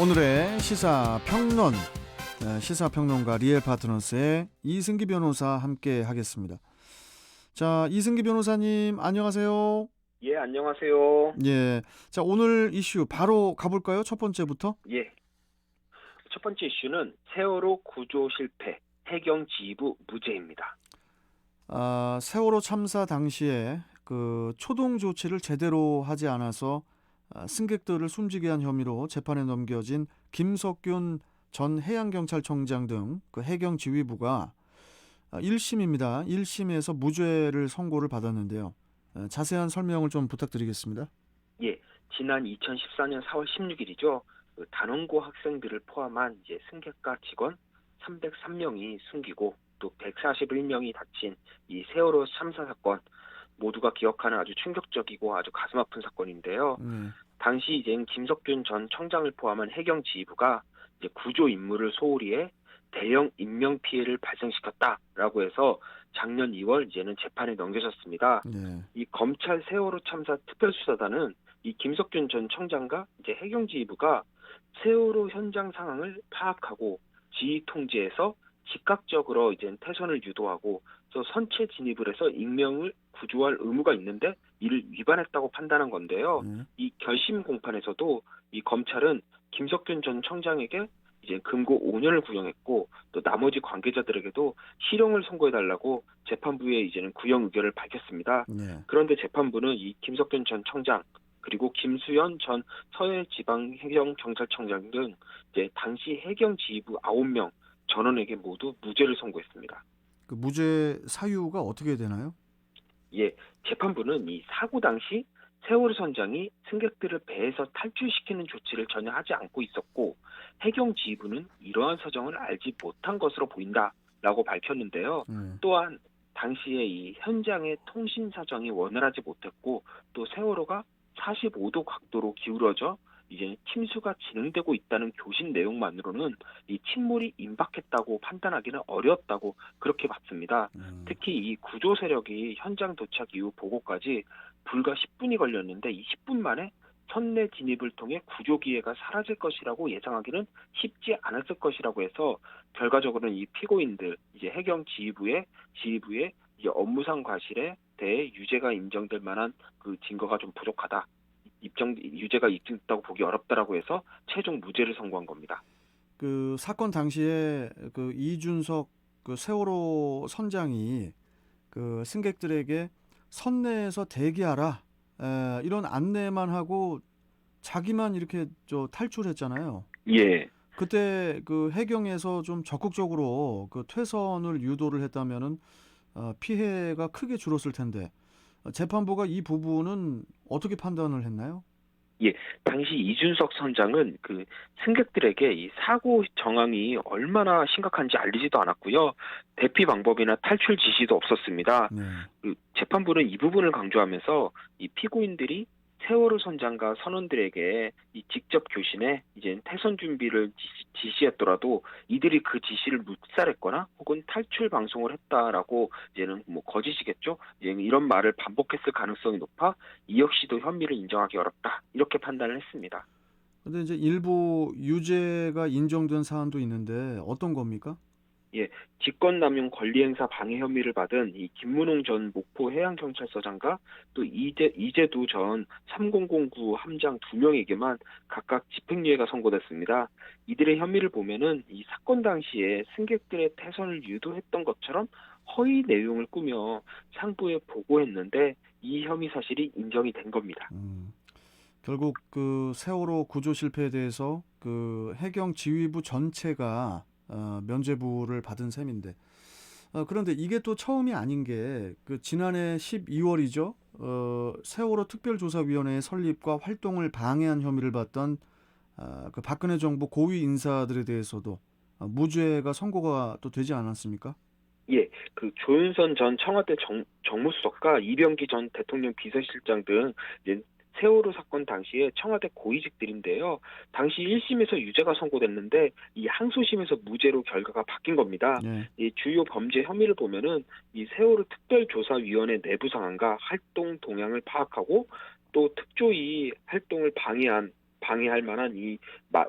오늘의 시사평론, 시사평론가 리엘 파트너스의 이승기 변호사 함께 하겠습니다. 자, 이승기 변호사님 안녕하세요. 예, 안녕하세요. 예, 자 오늘 이슈 바로 가볼까요? 첫 번째부터. 예. 첫 번째 이슈는 세월호 구조 실패, 해경 지휘부 무죄입니다. 세월호 참사 당시에 그 초동 조치를 제대로 하지 않아서 승객들을 숨지게 한 혐의로 재판에 넘겨진 김석균 전 해양경찰청장 등 그 해경 지휘부가 1심입니다. 1심에서 무죄를 선고를 받았는데요. 자세한 설명을 좀 부탁드리겠습니다. 예, 지난 2014년 4월 16일이죠. 단원고 학생들을 포함한 이제 승객과 직원 303명이 숨기고 또 141명이 다친 이 세월호 참사 사건 모두가 기억하는 아주 충격적이고 아주 가슴 아픈 사건인데요. 당시 이제 김석균 전 청장을 포함한 해경 지휘부가 이제 구조 임무를 소홀히 해 대형 인명 피해를 발생시켰다라고 해서 작년 2월 이제는 재판에 넘겨졌습니다. 네. 이 검찰 세월호 참사 특별수사단은 이 김석균 전 청장과 이제 해경지휘부가 세월호 현장 상황을 파악하고 지휘 통제해서 즉각적으로 이제 태선을 유도하고 또 선체 진입을 해서 인명을 구조할 의무가 있는데 이를 위반했다고 판단한 건데요. 이 결심 공판에서도 이 검찰은 김석균 전 청장에게 이제 금고 5년을 구형했고 또 나머지 관계자들에게도 실형을 선고해달라고 재판부에 이제는 구형 의결을 밝혔습니다. 그런데 재판부는 이 김석균 전 청장 그리고 김수현 전 서해지방해경경찰청장 등 이제 당시 해경지휘부 9명 전원에게 모두 무죄를 선고했습니다. 그 무죄 사유가 어떻게 되나요? 예, 재판부는 이 사고 당시 세월호 선장이 승객들을 배에서 탈출시키는 조치를 전혀 하지 않고 있었고 해경지휘부는 이러한 사정을 알지 못한 것으로 보인다라고 밝혔는데요. 또한 당시에 이 현장의 통신 사정이 원활하지 못했고 또 세월호가 45도 각도로 기울어져 이제 침수가 진행되고 있다는 교신 내용만으로는 이 침몰이 임박했다고 판단하기는 어렵다고 그렇게 봤습니다. 특히 이 구조 세력이 현장 도착 이후 보고까지 불과 10분이 걸렸는데 이 10분 만에 선내 진입을 통해 구조 기회가 사라질 것이라고 예상하기는 쉽지 않았을 것이라고 해서 결과적으로는 이 피고인들 이제 해경 지휘부의 이제 업무상 과실에 대해 유죄가 인정될 만한 그 증거가 좀 부족하다. 유죄가 입증됐다고 보기 어렵다라고 해서 최종 무죄를 선고한 겁니다. 그 사건 당시에 그 이준석 그 세월호 선장이 그 승객들에게 선내에서 대기하라 이런 안내만 하고 자기만 이렇게 탈출했잖아요. 예. 그때 그 해경에서 좀 적극적으로 그 퇴선을 유도를 했다면은 피해가 크게 줄었을 텐데 재판부가 이 부분은 어떻게 판단을 했나요? 예, 당시 이준석 선장은 그 승객들에게 이 사고 정황이 얼마나 심각한지 알리지도 않았고요. 대피 방법이나 탈출 지시도 없었습니다. 그 재판부는 이 부분을 강조하면서 이 피고인들이 세월호 선장과 선원들에게 이 직접 교신해 이제 퇴선 준비를 지시했더라도 이들이 그 지시를 묵살했거나 혹은 탈출 방송을 했다라고 이제는 뭐 거짓이겠죠. 이제 이런 말을 반복했을 가능성이 높아 이 역시도 혐의를 인정하기 어렵다 이렇게 판단을 했습니다. 근데 이제 일부 유죄가 인정된 사안도 있는데 어떤 겁니까? 예, 직권남용 권리행사 방해 혐의를 받은 이 김문홍 전 목포 해양경찰서장과 또 이재두 전 3009 함장 2명에게만 각각 집행유예가 선고됐습니다. 이들의 혐의를 보면은 이 사건 당시에 승객들의 퇴선을 유도했던 것처럼 허위 내용을 꾸며 상부에 보고했는데 이 혐의 사실이 인정이 된 겁니다. 결국 그 세월호 구조 실패에 대해서 그 해경 지휘부 전체가 면죄부를 받은 셈인데 그런데 이게 또 처음이 아닌 게 그 지난해 12월이죠. 세월호 특별조사위원회의 설립과 활동을 방해한 혐의를 받던 그 박근혜 정부 고위 인사들에 대해서도 무죄가 선고가 또 되지 않았습니까? 예, 그 조윤선 전 청와대 정무수석과 이병기 전 대통령 비서실장 등 이제 세월호 사건 당시에 청와대 고위직들인데요. 당시 1심에서 유죄가 선고됐는데 이 항소심에서 무죄로 결과가 바뀐 겁니다. 이 주요 범죄 혐의를 보면은 이 세월호 특별조사위원회 내부 상황과 활동 동향을 파악하고 또 특조위 활동을 방해한 방해할 만한 이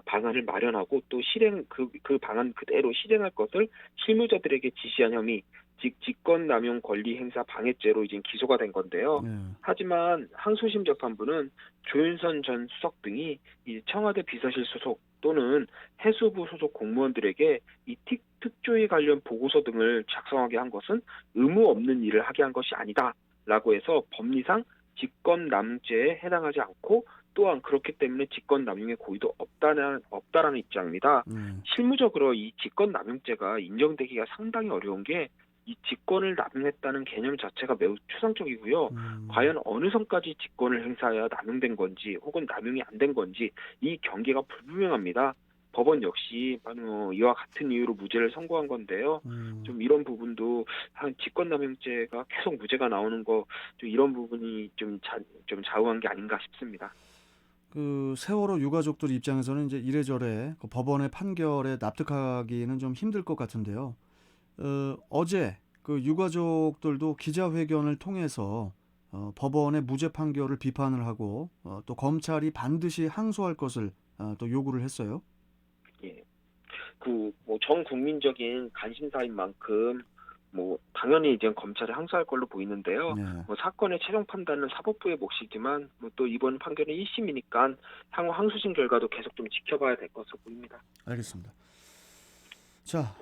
방안을 마련하고 또 실행 그 방안 그대로 실행할 것을 실무자들에게 지시한 혐의, 즉 직권남용 권리 행사 방해죄로 이제 기소가 된 건데요. 네. 하지만 항소심 재판부는 조윤선 전 수석 등이 이 청와대 비서실 소속 또는 해수부 소속 공무원들에게 이 특조위 관련 보고서 등을 작성하게 한 것은 의무 없는 일을 하게 한 것이 아니다라고 해서 법리상 직권남용죄에 해당하지 않고 또한 그렇기 때문에 직권남용의 고의도 없다라는 입장입니다. 네. 실무적으로 이 직권남용죄가 인정되기가 상당히 어려운 게 이 직권을 남용했다는 개념 자체가 매우 추상적이고요. 과연 어느 선까지 직권을 행사해야 남용된 건지 혹은 남용이 안 된 건지 이 경계가 불분명합니다. 법원 역시 바로 이와 같은 이유로 무죄를 선고한 건데요. 좀 이런 부분도 한 직권남용죄가 계속 무죄가 나오는 거 좀 이런 부분이 좀 좌우한 게 아닌가 싶습니다. 그 세월호 유가족들 입장에서는 이제 이래저래 그 법원의 판결에 납득하기는 좀 힘들 것 같은데요. 어제 그 유가족들도 기자회견을 통해서 법원의 무죄 판결을 비판을 하고 또 검찰이 반드시 항소할 것을 또 요구를 했어요. 예. 전 국민적인 관심사인 만큼 당연히 이제 검찰에 항소할 걸로 보이는데요. 네, 사건의 최종 판단은 사법부의 몫이지만 또 이번 판결은 1심이니까 향후 항소심 결과도 계속 좀 지켜봐야 될 것으로 보입니다. 알겠습니다. 자,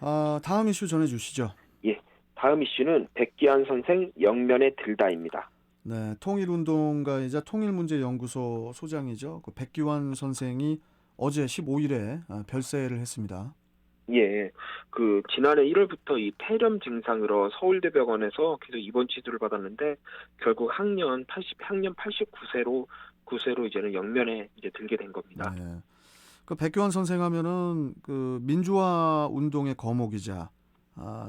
다음 이슈 전해주시죠. 예. 다음 이슈는 백기환 선생 영면에 들다입니다. 네, 통일운동가이자 통일문제연구소 소장이죠. 그 백기환 선생이 어제 15일에 별세를 했습니다. 예, 지난해 1월부터 이 폐렴 증상으로 서울대병원에서 계속 입원 치료를 받았는데, 결국 학년 89세로 이제는 영면에 이제 들게 된 겁니다. 네. 그 백기환 선생 하면은 그 민주화 운동의 거목이자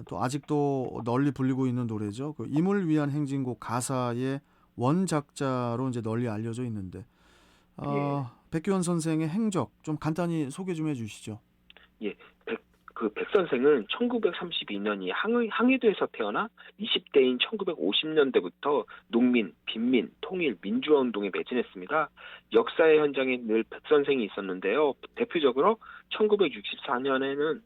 또 아직도 널리 불리고 있는 노래죠. 그 임을 위한 행진곡 가사의 원작자로 이제 널리 알려져 있는데 예, 백기환 선생의 행적 좀 간단히 소개 좀 해주시죠. 예. 백 선생은 1932년 이 항해도에서 태어나 20대인 1950년대부터 농민, 빈민, 통일, 민주화 운동에 매진했습니다. 역사의 현장에 늘 백 선생이 있었는데요. 대표적으로 1964년에는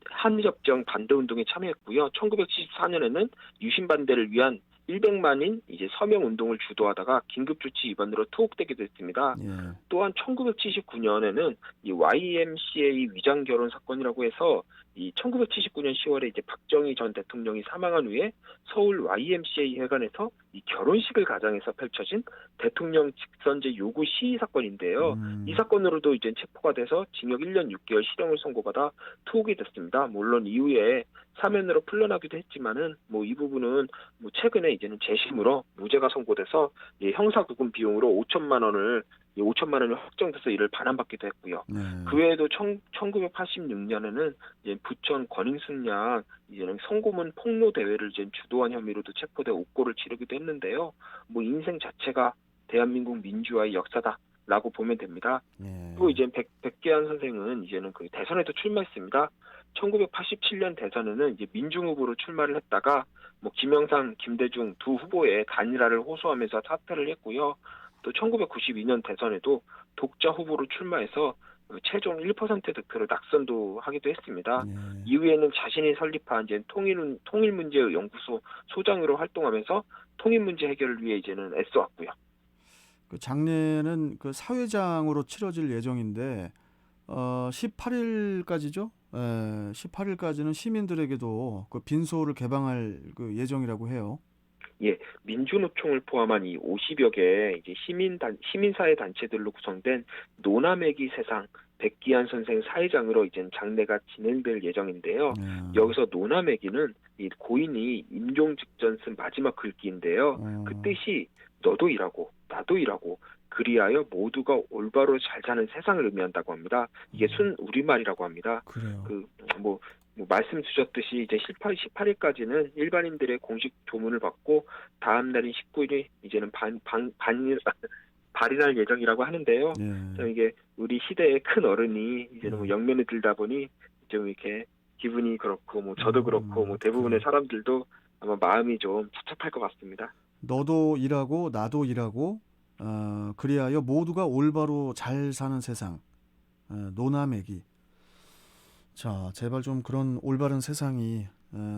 한일협정 반대 운동에 참여했고요. 1974년에는 유신 반대를 위한 100만인 이제 서명 운동을 주도하다가 긴급조치 위반으로 투옥되기도 했습니다. 예, 또한 1979년에는 이 YMCA 위장 결혼 사건이라고 해서 이 1979년 10월에 이제 박정희 전 대통령이 사망한 후에 서울 YMCA 회관에서 이 결혼식을 가장해서 펼쳐진 대통령 직선제 요구 시위 사건인데요. 이 사건으로도 이제 체포가 돼서 징역 1년 6개월 실형을 선고받아 투옥이 됐습니다. 물론 이후에 사면으로 풀려나기도 했지만은 이 부분은 최근에 이제는 재심으로 무죄가 선고돼서 형사구금 비용으로 5천만 원이 확정돼서 이를 반환받기도 했고요. 네, 그 외에도 1986년에는 이제 부천 권인순양 이제는 성고문 폭로 대회를 이제 주도한 혐의로도 체포돼 옥고를 치르기도 했는데요. 인생 자체가 대한민국 민주화의 역사다라고 보면 됩니다. 예, 그리고 이제 백계환 선생은 이제는 그 대선에도 출마했습니다. 1987년 대선에는 이제 민중 후보로 출마를 했다가 김영삼, 김대중 두 후보의 단일화를 호소하면서 사퇴를 했고요. 또 1992년 대선에도 독자 후보로 출마해서 최종 1% 득표로 낙선도 하기도 했습니다. 예. 이후에는 자신이 설립한 이제 통일문제연구소 소장으로 활동하면서 통일문제 해결을 위해 이제는 애써왔고요. 그 장례는 그 사회장으로 치러질 예정인데 18일까지죠? 18일까지는 시민들에게도 그 빈소를 개방할 그 예정이라고 해요. 예, 민주노총을 포함한 이 50여 개의 이제 시민사회 단체들로 구성된 노나매기 세상 백기환 선생 사회장으로 이제 장례가 진행될 예정인데요. 여기서 노나매기는 이 고인이 임종 직전 쓴 마지막 글귀인데요. 그 뜻이 너도 일하고 나도 일하고 그리하여 모두가 올바로 잘 사는 세상을 의미한다고 합니다. 이게 순 우리말이라고 합니다. 그래요. 말씀 주셨듯이 이제 18일까지는 일반인들의 공식 조문을 받고 다음 날인 19일이 이제는 발인할 예정이라고 하는데요. 좀 예. 이게 우리 시대의 큰 어른이 이제는 예. 영면에 들다 보니 좀 이렇게 기분이 그렇고 저도 그렇고 대부분의 그래요. 사람들도 아마 마음이 좀 찹찹할 것 같습니다. 너도 일하고 나도 일하고 그리하여 모두가 올바로 잘 사는 세상, 노나매기. 자, 제발 좀 그런 올바른 세상이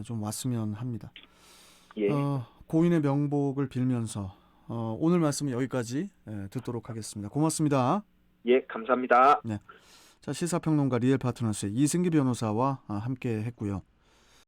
좀 왔으면 합니다. 예, 고인의 명복을 빌면서 오늘 말씀은 여기까지 듣도록 하겠습니다. 고맙습니다. 예, 감사합니다. 네. 자, 시사평론가 리얼 파트너스의 이승기 변호사와 함께 했고요.